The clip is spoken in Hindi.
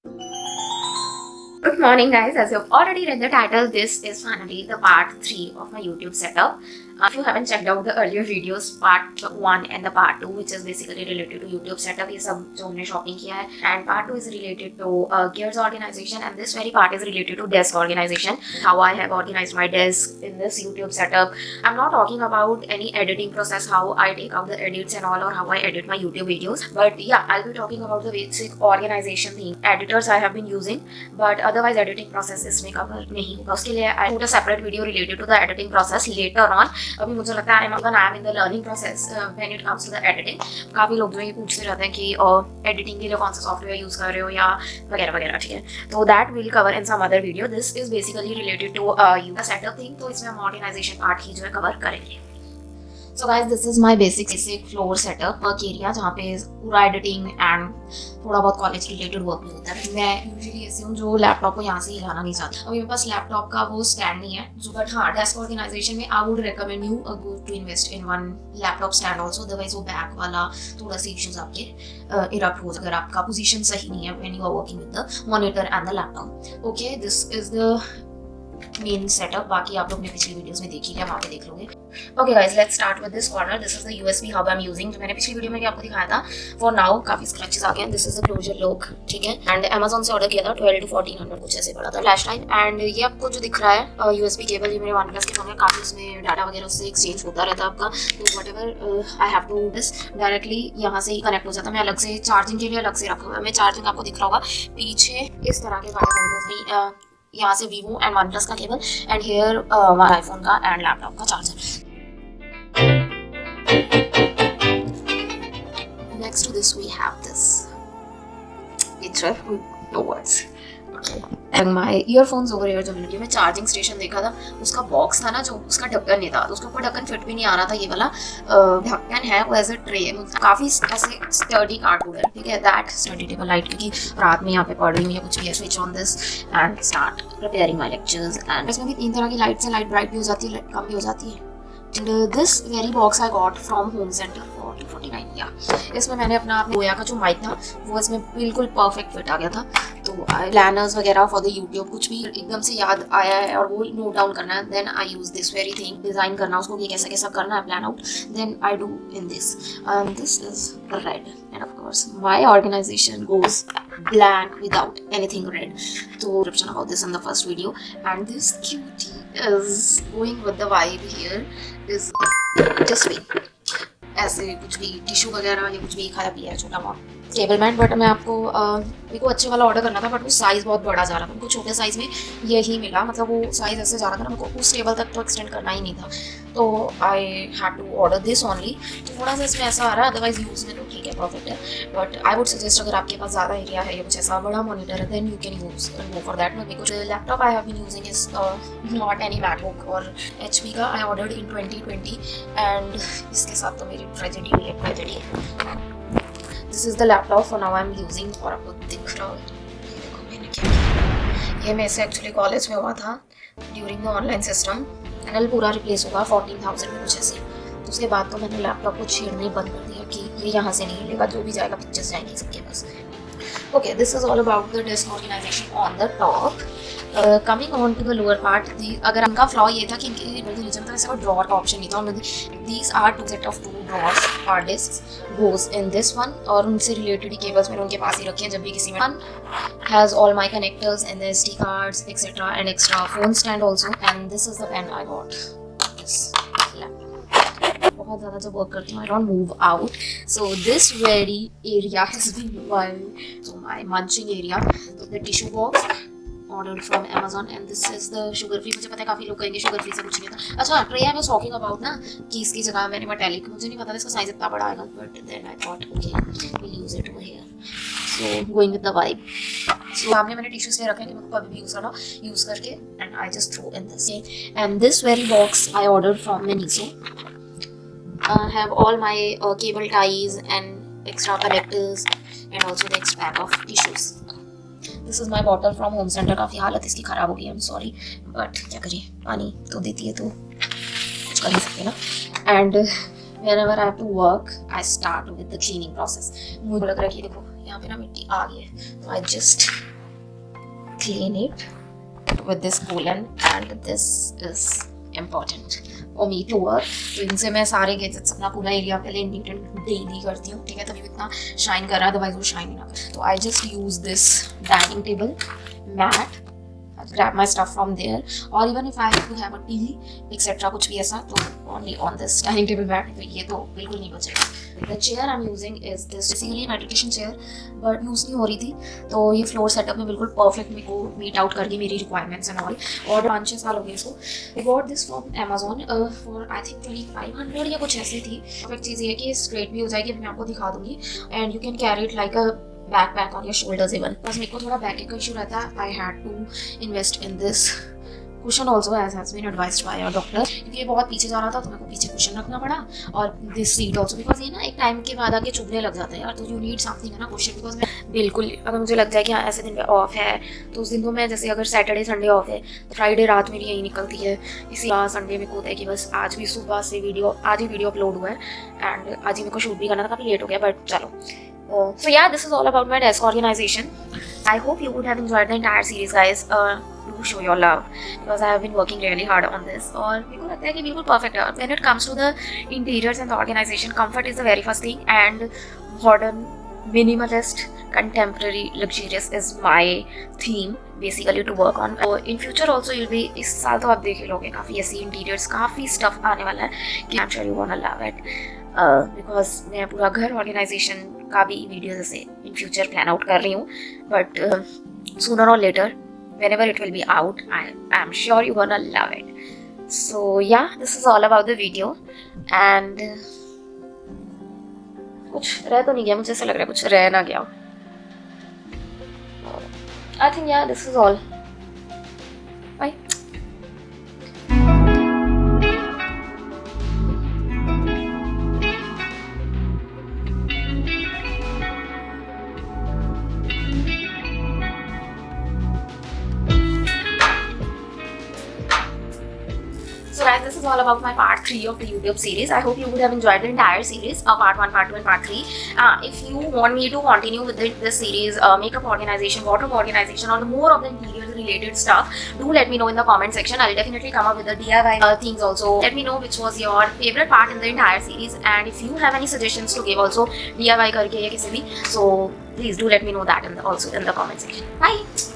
Good morning guys, as you've already read the title, this is finally the part 3 of my YouTube setup. If you haven't checked out the earlier videos, part 1 and the part 2, which is basically related to YouTube setup, ये सब जो हमने shopping किया है, and part 2 is related to gears organization, and this very part is related to desk organization, how I have organized my desk in this YouTube setup. I'm not talking about any editing process, how I take out the edits and all, or how I edit my YouTube videos, but yeah, I'll be talking about the basic organization thing. Editors I have been using, but otherwise editing process इसमें cover नहीं होगा. उसके लिए I put a separate video related to the editing process later on. अभी मुझे लगता है I am in the learning process when it comes to the editing. काफ़ी लोग जो ये पूछते रहते हैं कि editing के लिए कौन सा सॉफ्टवेयर यूज़ कर रहे हो या वगैरह वगैरह, ठीक है. तो that will cover in some other video. This is basically related to the setup thing. तो इसमें हम organization part ही जो है cover करेंगे. So guys, this is my basic floor setup, work area जहाँ पे पूरा editing and थोड़ा बहुत college related work भी होता है. मैं usually ऐसे हूँ जो लैपटॉप को यहाँ से हिलाना नहीं चाहता. अभी मेरे पास लैपटॉप का वो स्टैंड नहीं है, जो बट हाँ डेस्क ऑर्गेनाइजेशन में I would recommend you go to invest in one laptop stand also. Otherwise वो बैक वाला थोड़ा सी issues आपके इरप्ट हो अगर आपका पोजीशन सही नहीं है when you are working with the monitor and the laptop. Okay, this is the main setup. बाकी आप लोग ने पिछली वीडियोस में देखी है, वहाँ पे देख लोगे. Okay guys, let's start with this corner. This is the USB hub I am using, जो मैंने पिछली वीडियो में भी आपको दिखाया था. फॉर नाउ काफी स्क्रैचेस आ गए हैं. This is the closure lock, ठीक है. एंड अमेजोन से ऑर्डर किया था 12 to 1400 कुछ ऐसे पड़ा था फ्लैश लाइट. एंड ये आपको जो दिख रहा है यूएसबी केबल, ये मेरे OnePlus के फोन में काफी उसमें डाटा वगैरह उससे एक्सचेंज होता रहता है आपका. तो whatever I have to this directly यहाँ से ही कनेक्ट हो जाता है. मैं अलग से चार्जिंग के लिए अलग से रखा हुआ है. मैं चार्जिंग आपको दिख रहा होगा पीछे इस तरह के वायर यहाँ से वीवो एंड OnePlus का केबल, एंड हेयर आईफोन का एंड लैपटॉप का charger. Next to this we have this picture with no words. Okay. And my earphones over here, जब मैं चार्जिंग स्टेशन देखा था, उसका बॉक्स था ना, जो उसका ढक्कन नहीं था, तो उसके ऊपर ढक्कन फिट भी नहीं आ रहा था. ये वाला ढक्कन है वो एज अ ट्रे, काफी ऐसे स्टर्डी कार्डबोर्ड है, ठीक है. दैट स्टडी टेबल लाइट, क्योंकि रात में यहाँ पे पढ़ रही हूँ या कुछ भी है. Switch on this and start preparing my lectures. And इसमें भी 3 तरह की लाइट्स हैं. लाइट ब्राइट भी हो जाती है, कम भी हो जाती है. And this very box I got from home centre for 249. या इसमें मैंने अपना बोया का जो माइक था वो इसमें बिल्कुल परफेक्ट फिट आ गया था. तो प्लानर्स वगैरह फॉर द यूट्यूब कुछ भी एकदम से याद आया है और वो नोट डाउन करना है, then I use this very thing. Design करना उसको कि कैसा कैसा करना है, plan out, then I do in this. This is red and of course my organisation goes blank without anything red. So description about this in the first video. And this cutie is going with the vibe here is just way ऐसे कुछ भी टिश्यू वगैरह या कुछ भी खाया पिया है छोटा मोटा टेबल मैट. बट मैं आपको मेरे को अच्छे वाला ऑर्डर करना था, बट वो साइज़ बहुत बड़ा जा रहा था. मेरे को छोटे साइज़ में यही मिला, मतलब वो साइज़ ऐसे जा रहा था ना, मेरे को उस टेबल तक तो एक्सटेंड करना ही नहीं था. तो I had to order this only. तो थोड़ा सा इसमें ऐसा आ रहा है, अदरवाइज यूज़ में तो ठीक है, परफेक्ट है. बट आई वुड सजेस्ट अगर आपके पास ज़्यादा एरिया है या कुछ ऐसा बड़ा मॉनिटर है, then you can use go for that. मैं कुछ laptop I have been using is not any MacBook और HP का. आई ऑर्डर्ड इन 2020 एंड इसके साथ तो मेरी ट्रेजेडी हुई है, tragedy. This is the laptop for now I am using. और आपको दिख रहा है, ये देखो मैंने क्या किया. ये मेरे से एक्चुअली कॉलेज में हुआ था during the online system. NL पूरा रिप्लेस होगा 14,000 में कुछ ऐसे. तो उसके बाद तो मैंने लैपटॉप को छेड़ना ही बंद कर दिया कि ये यहाँ से नहीं हिलेगा, जो भी जाएगा पिक्चर्स जाएंगी सबके पास. Okay, this is all about the desk organization on the top. Coming on to the lower part, अगर उनका फ्लॉ ये था कि इनके नीचे में ऐसा कोई ड्रॉअर का ऑप्शन नहीं था. और these are two set of 2 drawers. Hard disks goes in this one, और उनसे रिलेटेड ही केबल्स मैंने उनके पास ही रखे हैं जब भी किसी में. One has all my connectors and the SD cards etc. and extra phone stand also. And this is the pen I got. This बहुत ज़्यादा जब वर्क करती हूँ I don't move out. So this very area has been my munching area. So the tissue box ordered from Amazon and this is the sugar free. मुझे पता है काफ़ी लोग कहेंगे शुगर फ्री से कुछ नहीं था. अच्छा tray I was talking about ना कि इसकी जगह मैंने मेटालिक, मुझे नहीं पता था इसका साइज इतना बड़ा आएगा, but then I thought okay will use it over here. So going with the vibe. So सामने मैंने टिश्यूज ले रखे हैं कि मैं कभी भी यूज़ करना यूज़ करके, and I just throw in this. And this very box I ordered from Miniso. Have all my cable ties and extra connectors and also the extra pack of tissues. This is my bottle from home center. काफ़ी हालत इसकी ख़राब हो गई, I'm sorry, but क्या करिए, पानी तो देती है तो कुछ कर नहीं सकते ना. And whenever I have to work, I start with the cleaning process. मुझे लग रहा है कि देखो यहाँ पे ना मिट्टी आ गई है, तो I just clean it with this coolant, and this is important for me to work. तो इनसे मैं सारे गैजेट्स अपना पूरा एरिया पहले नीट एंड डेली करती हूँ, ठीक है, तभी इतना शाइन कर रहा है, अदरवाइज वो शाइन ही ना करे. तो I just use this dining table mat, grab my stuff from there, or even if I have to have a tea etc कुछ भी ऐसा, तो only on this dining table mat. तो ये तो बिल्कुल नहीं बचेगा. The chair I'm using is this basically meditation chair, but use नहीं हो रही थी, तो ये फ्लोर सेटअप में बिल्कुल परफेक्ट मेरे को मीट आउट कर गई मेरी रिक्वायरमेंट्स एंड ऑल. और 5-6 साल हो गए इसको. I got this from Amazon for I think 2500 या कुछ ऐसी थी. परफेक्ट चीज़ ये है कि स्ट्रेट भी हो जाएगी, मैं आपको दिखा दूंगी, and you can carry it like a backpack on your shoulders even. बस मेरे को थोड़ा बैक का इशू रहता है. I had to invest in this cushion also as has been advised by our doctor, क्योंकि ये बहुत पीछे जा रहा था तो मेरे को पीछे cushion रखना पड़ा, और this seat also because ये ना एक टाइम के बाद आके चुभने लग जाता है यार, तो you need something है ना cushion. because मैं बिल्कुल, अगर मुझे लग जाए कि हाँ ऐसे दिन पे ऑफ है, तो उस दिन तो मैं जैसे अगर सैटरडे संडे ऑफ है तो फ्राइडे रात मेरी यही निकलती है. इसी संडे में को होता है कि बस आज भी सुबह से आज ही वीडियो अपलोड हुआ है, एंड आज ही मेरे को शूट भी करना था, काफ़ी लेट हो गया, बट चलो. So yeah, this is all about my desk organization. I hope you would have enjoyed the entire series, guys. Do show your love because I have been working really hard on this. और मेरे को लगता है कि बिल्कुल perfect है. When it comes to the interiors and the organization, comfort is the very first thing, and modern, minimalist, contemporary, luxurious is my theme basically to work on. In future also you'll be, इस साल तो आप देख ही लोगे काफ़ी ऐसी interiors, काफ़ी stuff आने वाला है कि I'm sure you wanna love it. Because मैं पूरा घर ऑर्गेनाइजेशन का भी वीडियो जैसे इन फ्यूचर प्लान आउट कर रही हूँ, बट सूनर और letter whenever it will be out, I'm sure you're gonna love it. So yeah, this is all about the video, and कुछ रह तो नहीं गया, मुझे ऐसा लग रहा है कुछ रह ना गया. I think yeah, this is all. Bye. So guys, this is all about my part 3 of the YouTube series. I hope you would have enjoyed the entire series, part 1, part 2 and part 3. If you want me to continue with this series, makeup organization, wardrobe organization, or more of the interior related stuff, do let me know in the comment section. I'll definitely come up with the DIY things also. Let me know which was your favorite part in the entire series, and if you have any suggestions to give also DIY करके या किसी भी, so please do let me know that also in the comment section. Bye.